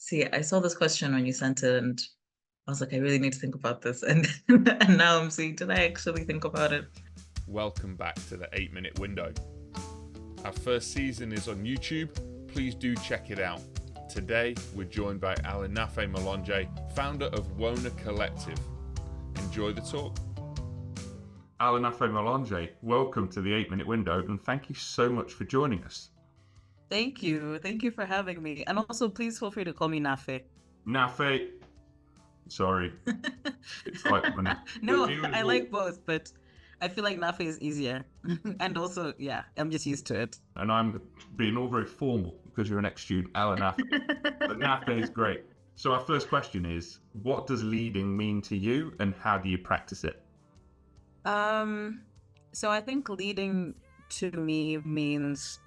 See, I saw this question when you sent it, and I was like, I really need to think about this. And and now I'm seeing, did I actually think about it? Welcome back to the 8-Minute Window. Our first season is on YouTube. Please do check it out. Today, we're joined by Alinafe Malonje, founder of WONA Collective. Enjoy the talk. Alinafe Malonje, welcome to the 8-Minute Window, and thank you so much for joining us. Thank you. Thank you for having me. And also, please feel free to call me Nafe. Nafe, sorry, it's like when No, I like both, but I feel like Nafe is easier. And also, yeah, I'm just used to it. and I'm being all very formal because you're an ex-student, Alinafe. But Nafe is great. So our first question is, what does leading mean to you, and how do you practice it? So I think leading to me means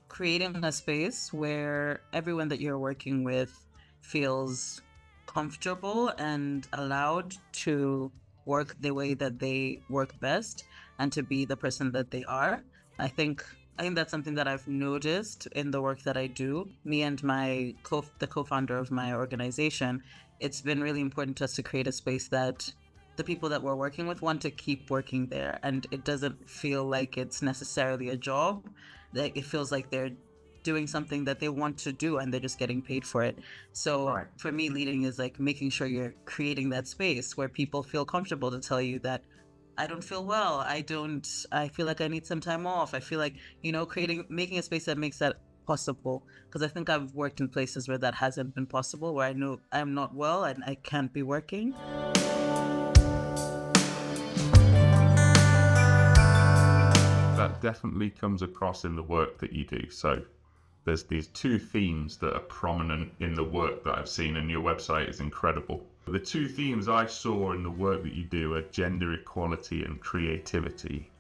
creating a space where everyone that you're working with feels comfortable and allowed to work the way that they work best and to be the person that they are. I think that's something that I've noticed in the work that I do. Me and the co-founder of my organization, it's been really important to us to create a space that the people that we're working with want to keep working there, and it doesn't feel like it's necessarily a job. That it feels like they're doing something that they want to do and they're just getting paid for it. So Right. for me, leading is like making sure you're creating that space where people feel comfortable to tell you that I don't feel well. I feel like I need some time off. I feel like, making a space that makes that possible. Because I think I've worked in places where that hasn't been possible, where I know I'm not well and I can't be working. That definitely comes across in the work that you do. So there's these two themes that are prominent in the work that I've seen, and your website is incredible. The two themes I saw in the work that you do are gender equality and creativity.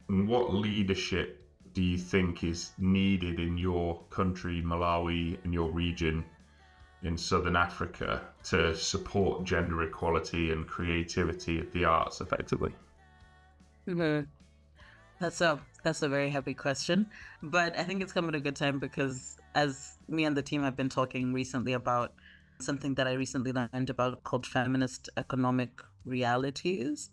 And what leadership do you think is needed in your country, Malawi, in your region in Southern Africa, to support gender equality and creativity of the arts effectively? Mhm. That's a very heavy question, but I think it's come at a good time because as me and the team have been talking recently about something that I recently learned about called feminist economic realities.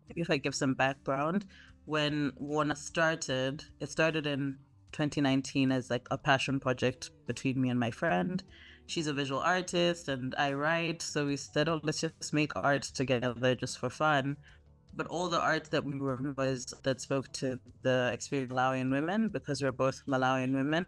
Maybe if I give some background, when WONA started, it started in 2019 as like a passion project between me and my friend. She's a visual artist and I write, so we said, oh, let's just make art together just for fun. But all the art that we were was that spoke to the experienced Malawian women because we're both Malawian women.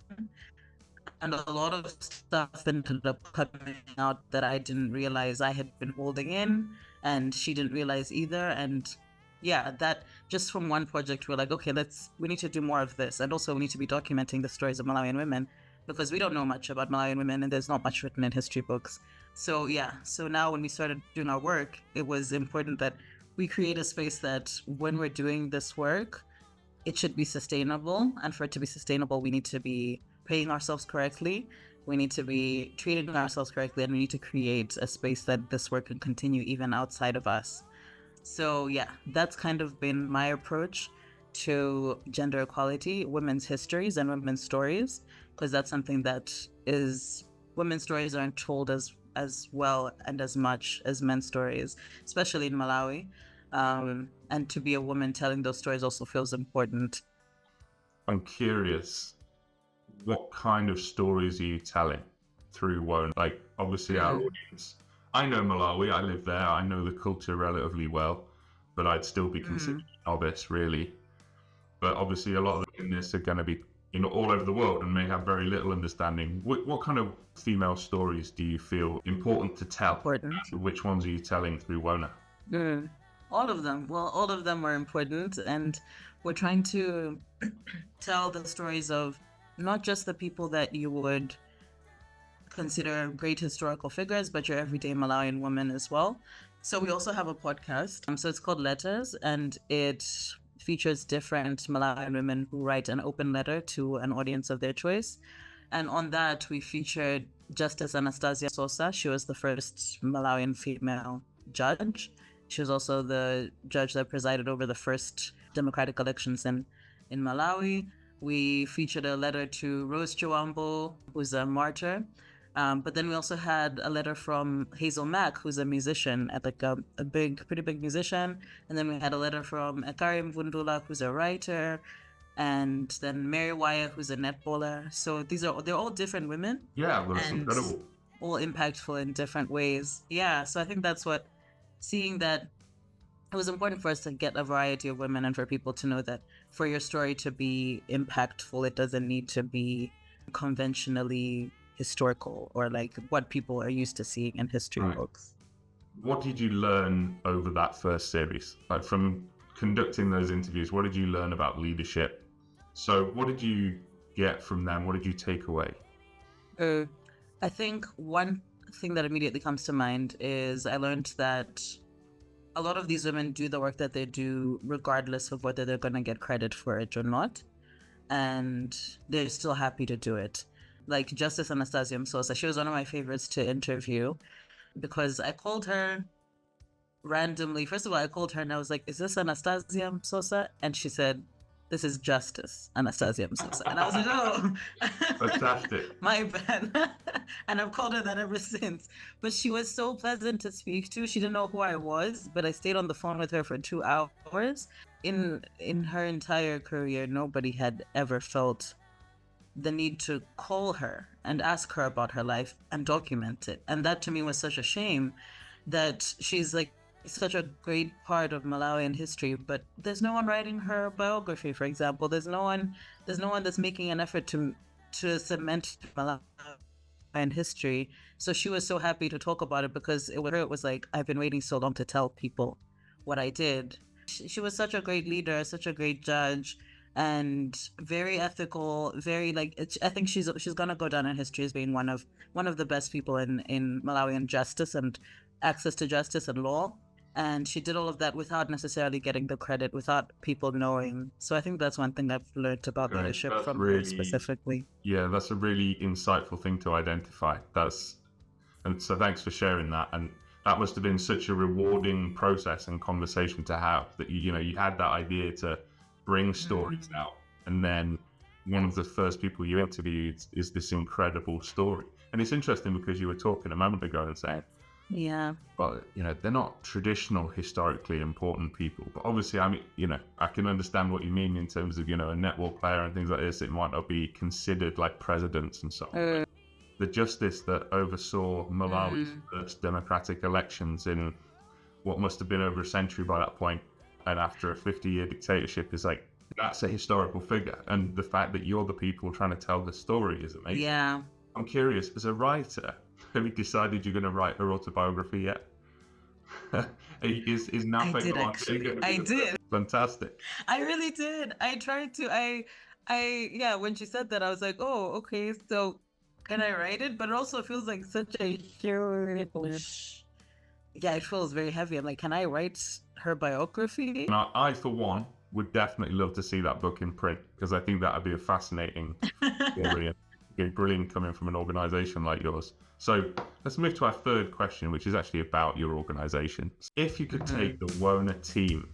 And a lot of stuff ended up coming out that I didn't realize I had been holding in, and she didn't realize either. And yeah, that just from one project, we're like, okay, we need to do more of this. And also, we need to be documenting the stories of Malawian women because we don't know much about Malawian women and there's not much written in history books. So yeah, so now when we started doing our work, it was important that we create a space that when we're doing this work, it should be sustainable. And for it to be sustainable, we need to be paying ourselves correctly. We need to be treating ourselves correctly, and we need to create a space that this work can continue even outside of us. So yeah, that's kind of been my approach to gender equality, women's histories and women's stories, because that's something that is women's stories aren't told as well and as much as men's stories, especially in Malawi. And to be a woman telling those stories also feels important. I'm curious, what kind of stories are you telling through WONA? Like, obviously, our audience, I know Malawi, I live there, I know the culture relatively well, but I'd still be considered a novice, really. But obviously, a lot of in this are going to be all over the world and may have very little understanding. What kind of female stories do you feel important to tell? Important. Which ones are you telling through WONA? All of them. Well, all of them are important, and we're trying to tell the stories of not just the people that you would consider great historical figures, but your everyday Malawian woman as well. So we also have a podcast. So it's called Letters, and it features different Malawian women who write an open letter to an audience of their choice. And on that, we featured Justice Anastasia Sosa. She was the first Malawian female judge. She was also the judge that presided over the first democratic elections in Malawi. We featured a letter to Rose Chiwambo, who's a martyr. But then we also had a letter from Hazel Mack, who's a musician, like a pretty big musician. And then we had a letter from Ekarim Vundula, who's a writer, and then Mary Wyatt, who's a netballer. So they're all different women. Yeah, well, it's and incredible. all impactful in different ways. Yeah, so I think that's what, seeing that it was important for us to get a variety of women and for people to know that for your story to be impactful, it doesn't need to be conventionally historical or like what people are used to seeing in history books. What did you learn over that first series? Like from conducting those interviews, what did you learn about leadership? So what did you get from them? What did you take away? I think one thing that immediately comes to mind is I learned that a lot of these women do the work that they do regardless of whether they're going to get credit for it or not. And they're still happy to do it. Like Justice Anastasia Msosa, she was one of my favorites to interview because I called her randomly. First of all, I called her and I was like, is this Anastasia Msosa? And she said, this is Justice Anastasia Msosa. And I was like, oh. Fantastic. My bad. And I've called her that ever since. But she was so pleasant to speak to. She didn't know who I was, but I stayed on the phone with her for 2 hours. In her entire career, nobody had ever felt the need to call her and ask her about her life and document it. And that to me was such a shame, that she's like such a great part of Malawian history, but there's no one writing her biography, for example. There's no one that's making an effort to cement Malawian history. So she was so happy to talk about it because it was like, I've been waiting so long to tell people what I did. She was such a great leader, such a great judge, and very ethical, very I think she's gonna go down in history as being one of the best people in Malawian justice and access to justice and law. And she did all of that without necessarily getting the credit, without people knowing. So I think that's one thing I've learned about leadership from her specifically. Yeah, that's a really insightful thing to identify. And so thanks for sharing that. And that must have been such a rewarding process and conversation to have, that you had that idea to bring stories out, and then one of the first people you interviewed is this incredible story. And it's interesting because you were talking a moment ago and saying, yeah, but they're not traditional historically important people. But obviously, I mean, I can understand what you mean in terms of a netball player and things like this. It might not be considered like presidents and so on. The justice that oversaw Malawi's first democratic elections in what must have been over a century by that point, and after a 50-year dictatorship, is like, that's a historical figure. And the fact that you're the people trying to tell the story is amazing. Yeah. I'm curious, as a writer, have you decided you're going to write her autobiography yet? Is Nafe Malonje? I did. Fantastic. I really did. I tried to. Yeah, when she said that, I was like, oh, okay, so can I write it? But it also feels like such a huge... Yeah, it feels very heavy. I'm like, can I write her biography? Now, I, for one, would definitely love to see that book in print, because I think that would be a fascinating story. And brilliant coming from an organization like yours. So let's move to our third question, which is actually about your organization. If you could take the WONA team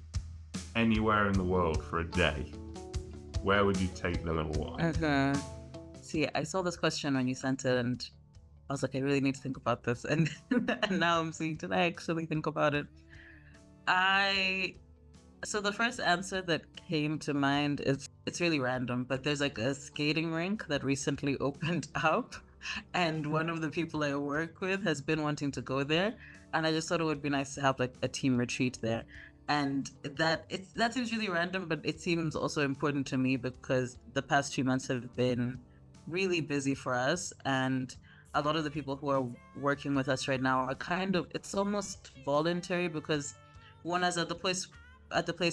anywhere in the world for a day, where would you take them and why? See, I saw this question when you sent it, and I was like, I really need to think about this. And now I'm saying, did I actually think about it? So the first answer that came to mind is, it's really random, but there's like a skating rink that recently opened up, and one of the people I work with has been wanting to go there, and I just thought it would be nice to have like a team retreat there. And that seems really random, but it seems also important to me because the past 2 months have been really busy for us, and a lot of the people who are working with us right now are it's almost voluntary, because WONA's at the place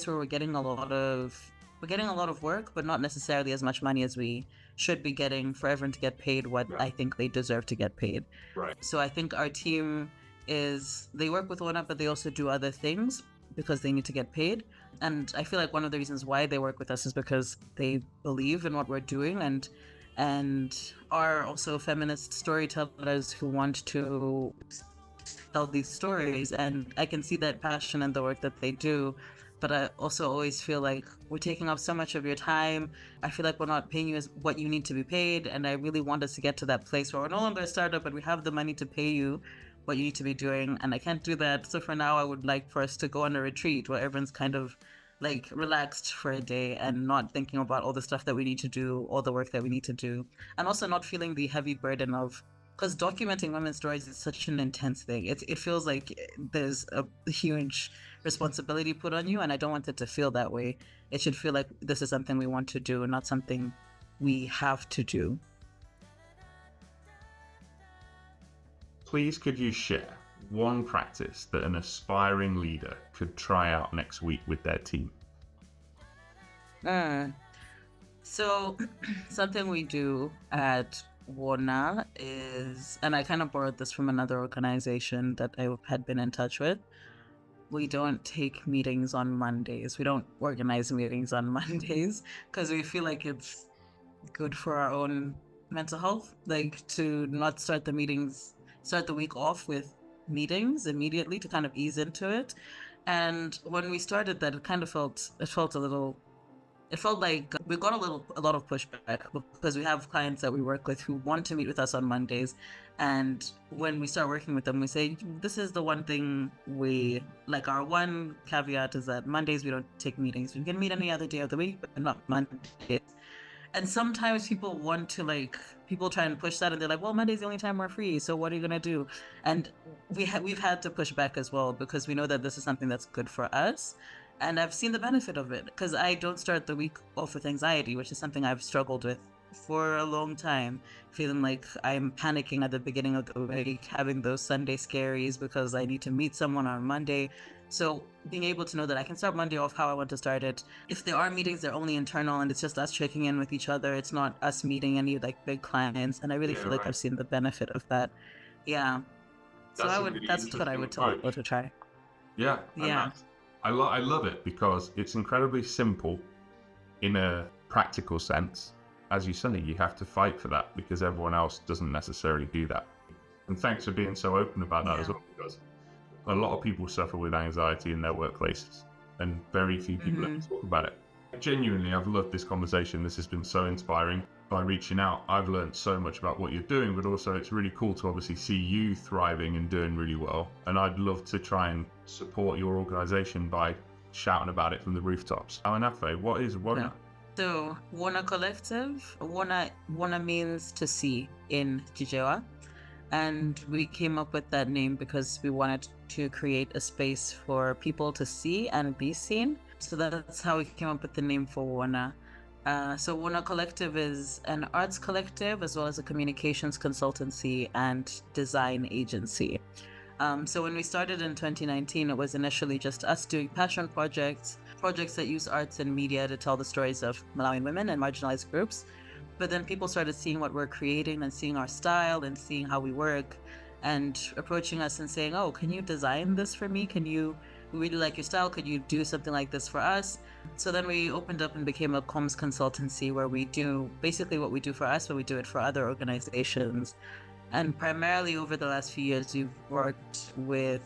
where we're getting a lot of work, but not necessarily as much money as we should be getting for everyone to get paid what I think they deserve to get paid. Right. So I think our team they work with WONA, but they also do other things because they need to get paid. And I feel like one of the reasons why they work with us is because they believe in what we're doing and are also feminist storytellers who want to tell these stories. And I can see that passion in the work that they do. but I also always feel like we're taking up so much of your time. I feel like we're not paying you as what you need to be paid. And I really want us to get to that place where we're no longer a startup, but we have the money to pay you what you need to be doing. And I can't do that. So for now, I would like for us to go on a retreat where everyone's kind of like relaxed for a day and not thinking about all the stuff that we need to do, all the work that we need to do, and also not feeling the heavy burden of, because documenting women's stories is such an intense thing. It feels like there's a huge responsibility put on you, and I don't want it to feel that way. It should feel like this is something we want to do, not something we have to do. Please, could you share one practice that an aspiring leader could try out next week with their team? So something we do at WONA is, and I kind of borrowed this from another organization that I had been in touch with, we don't take meetings on Mondays. We don't organize meetings on Mondays because we feel like it's good for our own mental health, like to not start the week off with meetings immediately, to kind of ease into it. And when we started that, it felt like we got a lot of pushback because we have clients that we work with who want to meet with us on Mondays. And when we start working with them, we say, this is the one thing we like. Our one caveat is that Mondays we don't take meetings. We can meet any other day of the week, but not Mondays. And sometimes people try and push that, and they're like, well, Monday's the only time we're free, so what are you going to do? And we've had to push back as well, because we know that this is something that's good for us. And I've seen the benefit of it, because I don't start the week off with anxiety, which is something I've struggled with for a long time, feeling like I'm panicking at the beginning of the week, having those Sunday scaries because I need to meet someone on Monday. So being able to know that I can start Monday off how I want to start it. If there are meetings, they're only internal and it's just us checking in with each other. It's not us meeting any like big clients. And I really feel like I've seen the benefit of that. Yeah. That's what I would tell people to try. Yeah. Yeah. I love it because it's incredibly simple in a practical sense. As you say, you have to fight for that because everyone else doesn't necessarily do that. And thanks for being so open about that as well, because a lot of people suffer with anxiety in their workplaces and very few people ever talk about it. Genuinely, I've loved this conversation. This has been so inspiring. By reaching out, I've learned so much about what you're doing, but also it's really cool to obviously see you thriving and doing really well. And I'd love to try and support your organization by shouting about it from the rooftops. Alinafe, what is WONA? Yeah. So WONA Collective, WONA means to see in Chichewa. And we came up with that name because we wanted to create a space for people to see and be seen. So that's how we came up with the name for WONA. So WONA Collective is an arts collective as well as a communications consultancy and design agency. So when we started in 2019, it was initially just us doing passion projects that use arts and media to tell the stories of Malawian women and marginalized groups. But then people started seeing what we're creating and seeing our style and seeing how we work and approaching us and saying, oh, can you design this for me? We really like your style. Could you do something like this for us? So then we opened up and became a comms consultancy where we do basically what we do for us, but we do it for other organizations. And primarily over the last few years, we've worked with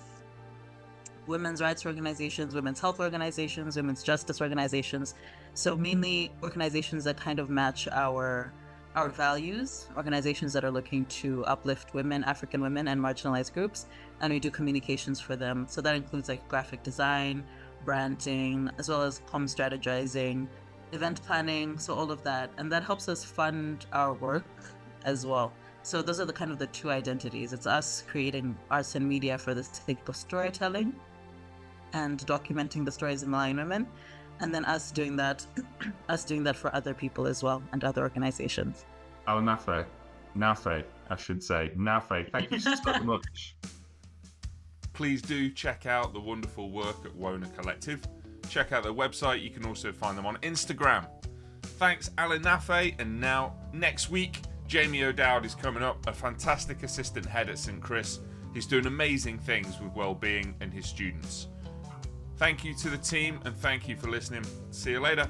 women's rights organizations, women's health organizations, women's justice organizations. So mainly organizations that kind of match our values, organizations that are looking to uplift women, African women, and marginalized groups. And we do communications for them. So that includes like graphic design, branding, as well as comm strategizing, event planning, so all of that. And that helps us fund our work as well. So those are the two identities. It's us creating arts and media for the sake of storytelling and documenting the stories of Malawian women, and then us doing that for other people as well and other organizations. Nafe, thank you so much. Please do check out the wonderful work at WONA Collective. Check out their website. You can also find them on Instagram. Thanks, Alinafe. And now, next week, Jamie O'Dowd is coming up, a fantastic assistant head at St. Chris. He's doing amazing things with well-being and his students. Thank you to the team and thank you for listening. See you later.